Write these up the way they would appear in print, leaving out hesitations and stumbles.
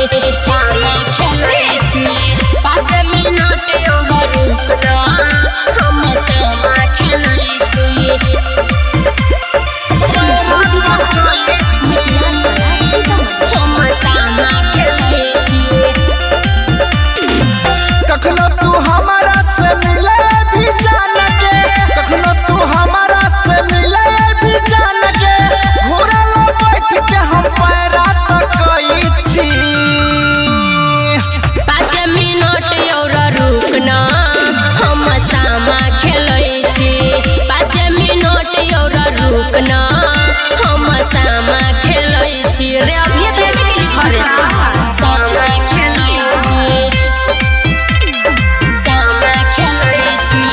सामा खेलै छी 5 मिनट और रुकना हम सामा खेलै छी हम सामा खेलै छी कखनो तू हमारा से मिले भी जान के कखनो तू हमारा से मिले भी जान के घोरल बैठ के हम पैरा तकई छी 5 मिनट और रुकना हम सामा खेलै छी 5 मिनट और रुकना हम सामा खेलै छी रे अभी जेबे के घर से सामा खेलै छी सामा खेलै छी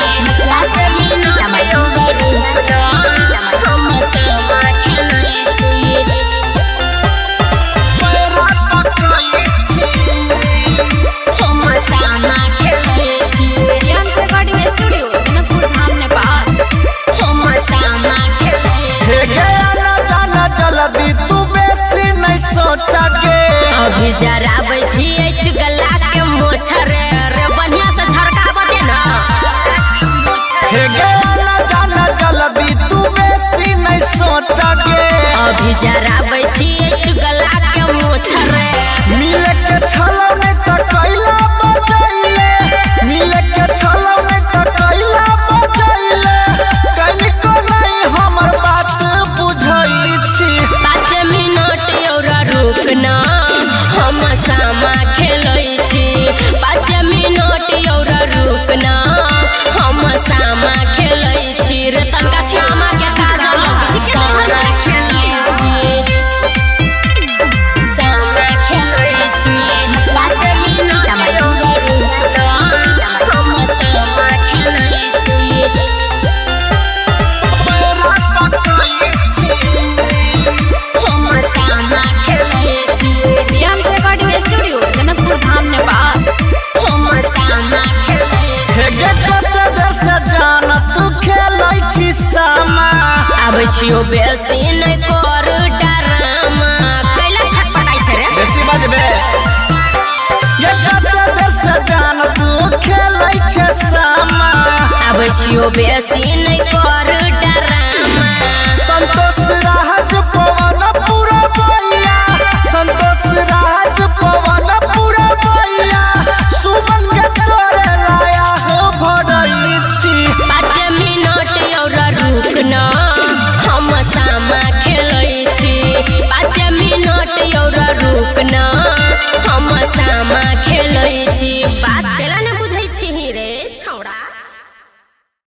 5 मिनट और रुकना हम सामा खेलै छी पैरा तकई छी हम सामा खेलै छी रियांस रिकॉर्डिंग स्टूडियो जनकपुर धाम नेपाल हम सामा खेलै हे गया ना जाना जल्दी तू बेसी नहीं सोचा के अभी जराबै छियै चुगला के मोछरे रे बढ़िया से झरकाब दे ना हे गया ना जाना जल्दी तू बेसी नहीं सोचा के अभी जराबै छियै चुगला के मोछरे मिले के छलौ नहीं त कैला बचैले मिले के छलौ नहीं त कैला बचैले कनिको नहीं हमर बात बुझै छी 5 मिनट और रुकना हम सामा खेलै छी 5 मिनट और रुकना हम सामा खेलै छी रे तनका श्यामा के काजल लगे छी सामा खेलै छी सामा खेलै छी 5 मिनट और रुकना हम सामा खेलै छी पैरा तकई छी हम सामा खेलै छी रियांस रिकॉर्डिंग स्टूडियो जनकपुर धाम नेपाल हम सामा खेलै छी हे गे कते देर से जान तू खेलै छी सामा आबै छियो बेसी नै कर डरामा कैला छटपटाई छै रे बेसी बजबे ये कते देर से जान तू खेलै छी सामा आबै छियो बेसी नै कर डरामा संतोष राज पवन पूरा भैया संतोष राज पवन पूरा भैया सुमन के तोरे लाया हो भरई छी 5 मिनट और रुकना हम सामा खेलै छी 5 मिनट और रुकना हम सामा खेलै छी बात केला नै बुझै छी रे छौड़ा।